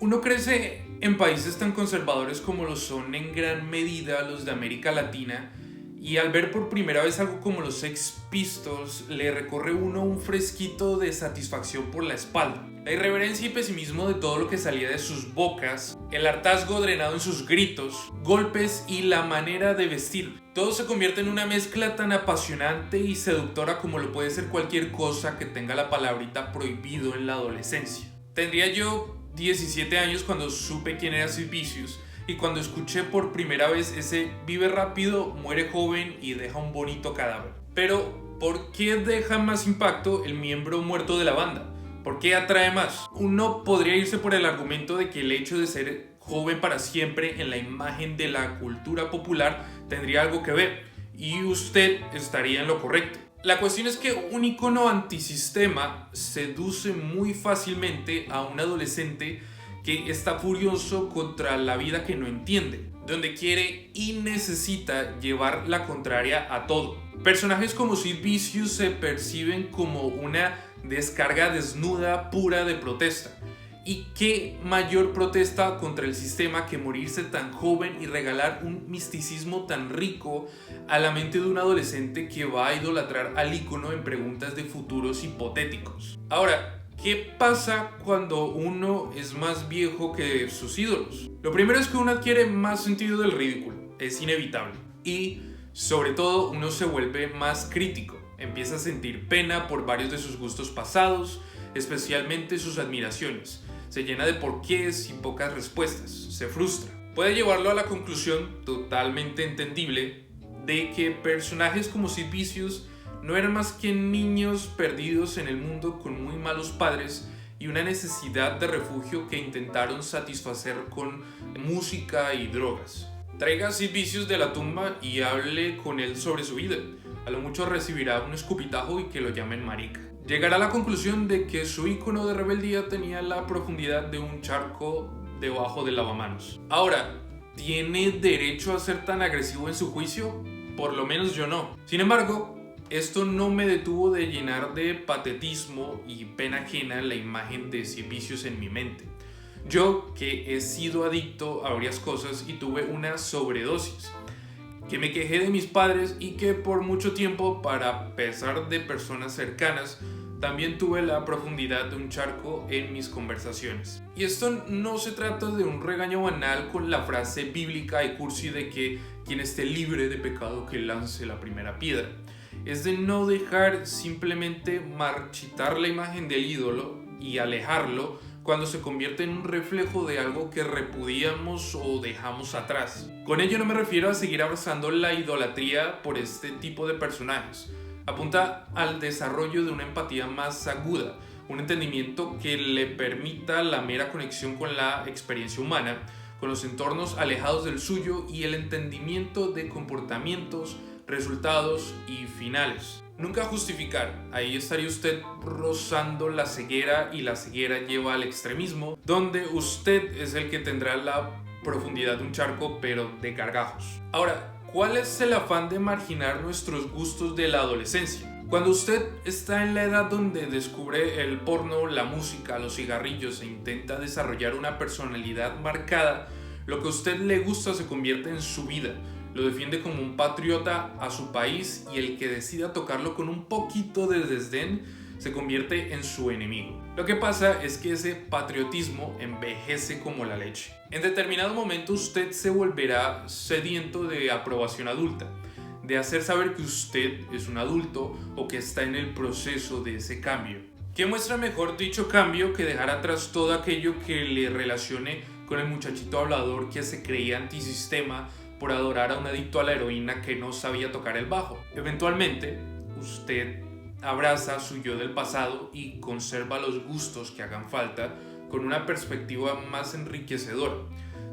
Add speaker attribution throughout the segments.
Speaker 1: Uno crece en países tan conservadores como lo son en gran medida los de América Latina y al ver por primera vez algo como los Sex Pistols le recorre uno un fresquito de satisfacción por la espalda. La irreverencia y pesimismo de todo lo que salía de sus bocas, el hartazgo drenado en sus gritos, golpes y la manera de vestir. Todo se convierte en una mezcla tan apasionante y seductora como lo puede ser cualquier cosa que tenga la palabrita prohibido en la adolescencia. Tendría yo 17 años cuando supe quién era Sid Vicious y cuando escuché por primera vez ese vive rápido, muere joven y deja un bonito cadáver. Pero, ¿por qué deja más impacto el miembro muerto de la banda? ¿Por qué atrae más? Uno podría irse por el argumento de que el hecho de ser joven para siempre en la imagen de la cultura popular tendría algo que ver, y usted estaría en lo correcto. La cuestión es que un icono antisistema seduce muy fácilmente a un adolescente que está furioso contra la vida que no entiende, donde quiere y necesita llevar la contraria a todo. Personajes como Sid Vicious se perciben como una descarga desnuda pura de protesta. ¿Y qué mayor protesta contra el sistema que morirse tan joven y regalar un misticismo tan rico a la mente de un adolescente que va a idolatrar al ícono en preguntas de futuros hipotéticos? Ahora, ¿qué pasa cuando uno es más viejo que sus ídolos? Lo primero es que uno adquiere más sentido del ridículo, es inevitable. Y sobre todo uno se vuelve más crítico, empieza a sentir pena por varios de sus gustos pasados, especialmente sus admiraciones. Se llena de porqués y pocas respuestas, se frustra. Puede llevarlo a la conclusión, totalmente entendible, de que personajes como Sid Vicious no eran más que niños perdidos en el mundo con muy malos padres y una necesidad de refugio que intentaron satisfacer con música y drogas. Traiga a Sid Vicious de la tumba y hable con él sobre su vida. A lo mucho recibirá un escupitajo y que lo llamen marica. Llegará a la conclusión de que su ícono de rebeldía tenía la profundidad de un charco debajo del lavamanos. Ahora, ¿tiene derecho a ser tan agresivo en su juicio? Por lo menos yo no. Sin embargo, esto no me detuvo de llenar de patetismo y pena ajena la imagen de Sid Vicious en mi mente. Yo, que he sido adicto a varias cosas y tuve una sobredosis, que me quejé de mis padres y que por mucho tiempo, para pesar de personas cercanas, también tuve la profundidad de un charco en mis conversaciones. Y esto no se trata de un regaño banal con la frase bíblica y cursi de que quien esté libre de pecado que lance la primera piedra. Es de no dejar simplemente marchitar la imagen del ídolo y alejarlo cuando se convierte en un reflejo de algo que repudiamos o dejamos atrás. Con ello no me refiero a seguir abrazando la idolatría por este tipo de personajes. Apunta al desarrollo de una empatía más aguda, un entendimiento que le permita la mera conexión con la experiencia humana, con los entornos alejados del suyo y el entendimiento de comportamientos, resultados y finales. Nunca justificar, ahí estaría usted rozando la ceguera y la ceguera lleva al extremismo, donde usted es el que tendrá la profundidad de un charco pero de gargajos. Ahora, ¿cuál es el afán de marginar nuestros gustos de la adolescencia? Cuando usted está en la edad donde descubre el porno, la música, los cigarrillos e intenta desarrollar una personalidad marcada, lo que a usted le gusta se convierte en su vida. Lo defiende como un patriota a su país y el que decida tocarlo con un poquito de desdén se convierte en su enemigo. Lo que pasa es que ese patriotismo envejece como la leche. En determinado momento usted se volverá sediento de aprobación adulta, de hacer saber que usted es un adulto o que está en el proceso de ese cambio. ¿Qué muestra mejor dicho cambio que dejar atrás todo aquello que le relacione con el muchachito hablador que se creía antisistema por adorar a un adicto a la heroína que no sabía tocar el bajo? Eventualmente, usted abraza su yo del pasado y conserva los gustos que hagan falta con una perspectiva más enriquecedora.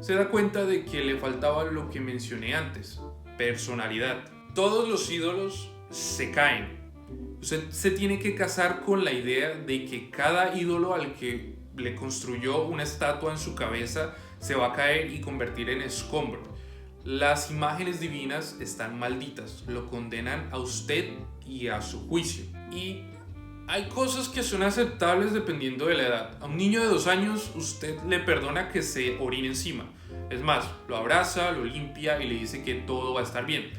Speaker 1: Se da cuenta de que le faltaba lo que mencioné antes: personalidad. Todos los ídolos se caen. Usted se tiene que casar con la idea de que cada ídolo al que le construyó una estatua en su cabeza se va a caer y convertir en escombro. Las imágenes divinas están malditas, lo condenan a usted y a su juicio. Y Hay cosas que son aceptables dependiendo de la edad. A un niño de 2 años usted le perdona que se orine encima. Es más, lo abraza, lo limpia y le dice que todo va a estar bien.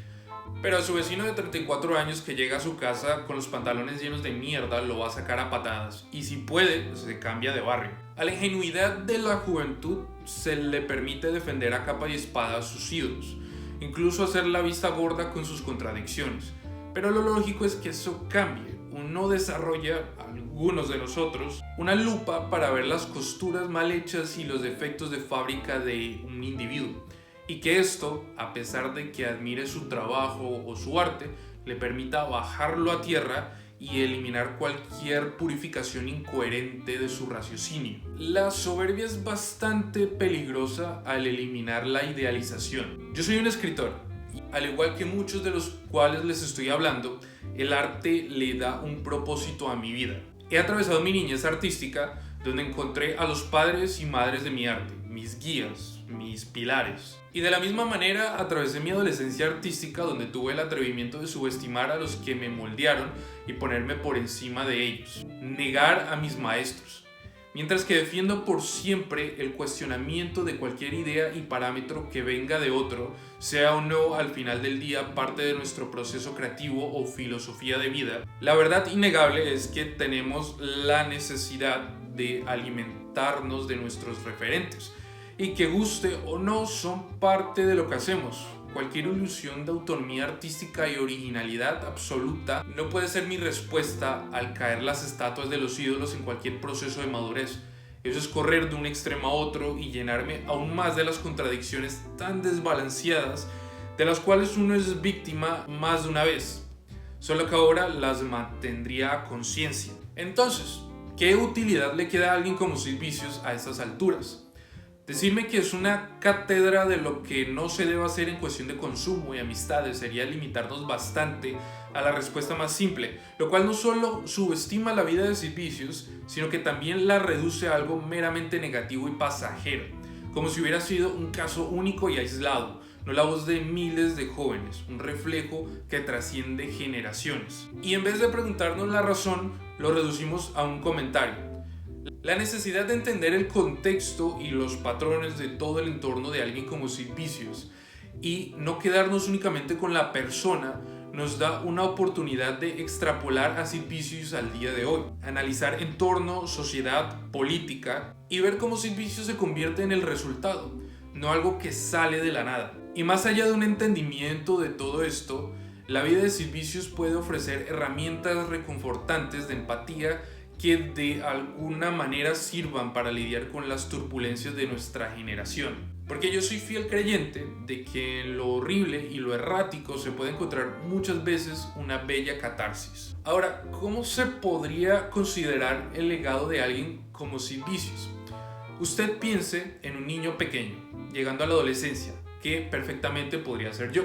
Speaker 1: Pero a su vecino de 34 años que llega a su casa con los pantalones llenos de mierda lo va a sacar a patadas. Y si puede, se cambia de barrio. A la ingenuidad de la juventud se le permite defender a capa y espada a sus ídolos. Incluso hacer la vista gorda con sus contradicciones. Pero lo lógico es que eso cambie. Uno desarrolla, algunos de nosotros, una lupa para ver las costuras mal hechas y los defectos de fábrica de un individuo. Y que esto, a pesar de que admire su trabajo o su arte, le permita bajarlo a tierra y eliminar cualquier purificación incoherente de su raciocinio. La soberbia es bastante peligrosa al eliminar la idealización. Yo soy un escritor, y al igual que muchos de los cuales les estoy hablando, el arte le da un propósito a mi vida. He atravesado mi niñez artística, donde encontré a los padres y madres de mi arte, mis guías, mis pilares. Y de la misma manera atravesé mi adolescencia artística, donde tuve el atrevimiento de subestimar a los que me moldearon y ponerme por encima de ellos, negar a mis maestros. Mientras que defiendo por siempre el cuestionamiento de cualquier idea y parámetro que venga de otro, sea o no al final del día parte de nuestro proceso creativo o filosofía de vida, la verdad innegable es que tenemos la necesidad de alimentarnos de nuestros referentes y que guste o no son parte de lo que hacemos. Cualquier ilusión de autonomía artística y originalidad absoluta no puede ser mi respuesta al caer las estatuas de los ídolos en cualquier proceso de madurez. Eso es correr de un extremo a otro y llenarme aún más de las contradicciones tan desbalanceadas de las cuales uno es víctima más de una vez, solo que ahora las mantendría a conciencia. Entonces, ¿qué utilidad le queda a alguien como Sid Vicious a estas alturas? Decirme que es una cátedra de lo que no se debe hacer en cuestión de consumo y amistades sería limitarnos bastante a la respuesta más simple, lo cual no solo subestima la vida de Sid Vicious, sino que también la reduce a algo meramente negativo y pasajero, como si hubiera sido un caso único y aislado, no la voz de miles de jóvenes, un reflejo que trasciende generaciones. Y en vez de preguntarnos la razón, lo reducimos a un comentario. La necesidad de entender el contexto y los patrones de todo el entorno de alguien como Sid Vicious y no quedarnos únicamente con la persona nos da una oportunidad de extrapolar a Sid Vicious al día de hoy, analizar entorno, sociedad, política y ver cómo Sid Vicious se convierte en el resultado, no algo que sale de la nada. Y más allá de un entendimiento de todo esto, la vida de Sid Vicious puede ofrecer herramientas reconfortantes de empatía que de alguna manera sirvan para lidiar con las turbulencias de nuestra generación. Porque yo soy fiel creyente de que en lo horrible y lo errático se puede encontrar muchas veces una bella catarsis. Ahora, ¿cómo se podría considerar el legado de alguien como Sid Vicious? Usted piense en un niño pequeño, llegando a la adolescencia, que perfectamente podría ser yo.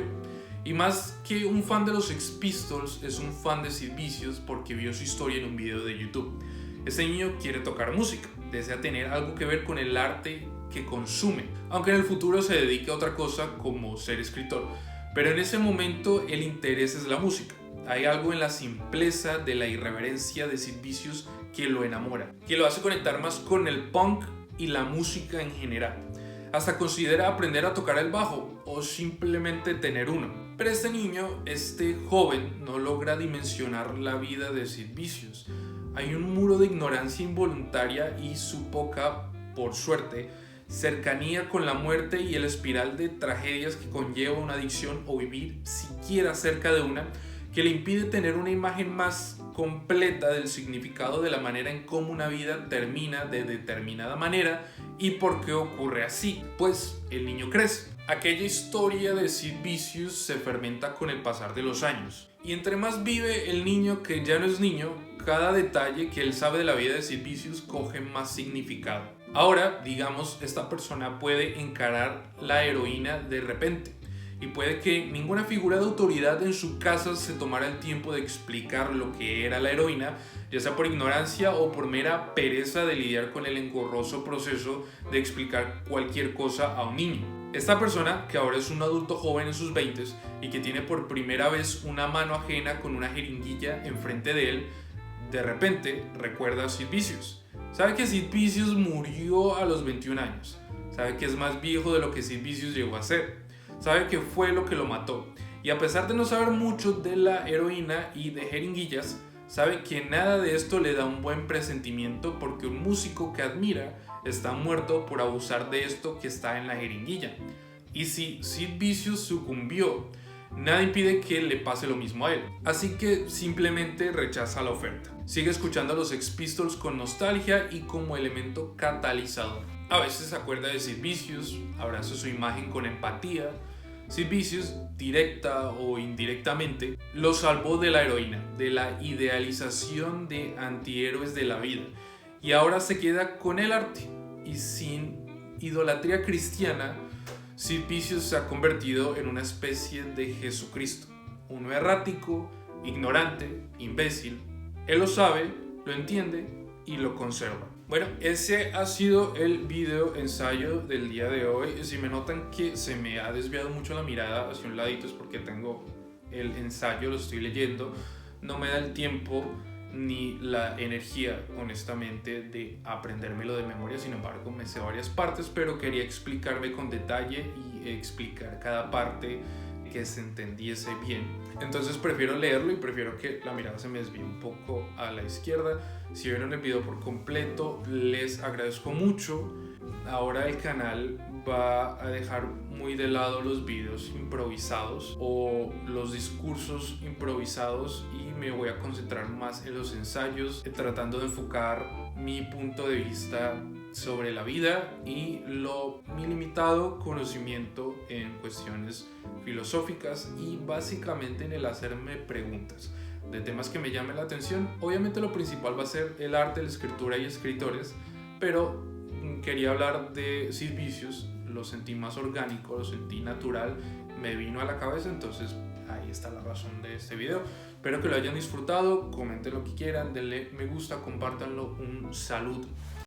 Speaker 1: Y más que un fan de los Sex Pistols, es un fan de Sid Vicious porque vio su historia en un video de YouTube. Este niño quiere tocar música, desea tener algo que ver con el arte que consume, aunque en el futuro se dedique a otra cosa como ser escritor. Pero en ese momento el interés es la música. Hay algo en la simpleza de la irreverencia de Sid Vicious que lo enamora, que lo hace conectar más con el punk y la música en general. Hasta considera aprender a tocar el bajo o simplemente tener uno. Pero este niño, este joven, no logra dimensionar la vida de Sid Vicious. Hay un muro de ignorancia involuntaria y su poca, por suerte, cercanía con la muerte y el espiral de tragedias que conlleva una adicción o vivir siquiera cerca de una, que le impide tener una imagen más completa del significado de la manera en cómo una vida termina de determinada manera y por qué ocurre así. Pues el niño crece. Aquella historia de Sid Vicious se fermenta con el pasar de los años. Y entre más vive el niño que ya no es niño, cada detalle que él sabe de la vida de Sid Vicious coge más significado. Ahora, digamos, esta persona puede encarar la heroína de repente. Y puede que ninguna figura de autoridad en su casa se tomara el tiempo de explicar lo que era la heroína, ya sea por ignorancia o por mera pereza de lidiar con el engorroso proceso de explicar cualquier cosa a un niño. Esta persona, que ahora es un adulto joven en sus 20s y que tiene por primera vez una mano ajena con una jeringuilla enfrente de él, De repente recuerda a Sid Vicious. Sabe que Sid Vicious murió a los 21 años. Sabe que es más viejo de lo que Sid Vicious llegó a ser. Sabe que fue lo que lo mató. Y a pesar de no saber mucho de la heroína y de jeringuillas, sabe que nada de esto le da un buen presentimiento porque un músico que admira está muerto por abusar de esto que está en la jeringuilla. Y si Sid Vicious sucumbió, nada impide que le pase lo mismo a él. Así que simplemente rechaza la oferta. Sigue escuchando a los Sex Pistols con nostalgia y como elemento catalizador. A veces se acuerda de Sid Vicious, abraza su imagen con empatía. Sid Vicious, directa o indirectamente, lo salvó de la heroína, de la idealización de antihéroes de la vida. Y ahora se queda con el arte. Y sin idolatría cristiana, Sid Vicious se ha convertido en una especie de Jesucristo. Uno errático, ignorante, imbécil. Él lo sabe, lo entiende y lo conserva. Bueno, ese ha sido el video ensayo del día de hoy. Si me notan que se me ha desviado mucho la mirada hacia un ladito es porque tengo el ensayo, lo estoy leyendo. No me da el tiempo ni la energía, honestamente, de aprendérmelo de memoria. Sin embargo, me sé varias partes, pero quería explicarme con detalle y explicar cada parte que se entendiese bien. Entonces prefiero leerlo y prefiero que la mirada se me desvíe un poco a la izquierda. Si vieron el video por completo, les agradezco mucho. Ahora el canal va a dejar muy de lado los videos improvisados o los discursos improvisados y me voy a concentrar más en los ensayos, tratando de enfocar mi punto de vista sobre la vida y mi limitado conocimiento en cuestiones filosóficas y básicamente en el hacerme preguntas de temas que me llamen la atención. Obviamente lo principal va a ser el arte, la escritura y escritores, pero quería hablar de Sid Vicious, lo sentí más orgánico, lo sentí natural, me vino a la cabeza, entonces ahí está la razón de este video. Espero que lo hayan disfrutado, comenten lo que quieran, denle me gusta, compártanlo, un saludo.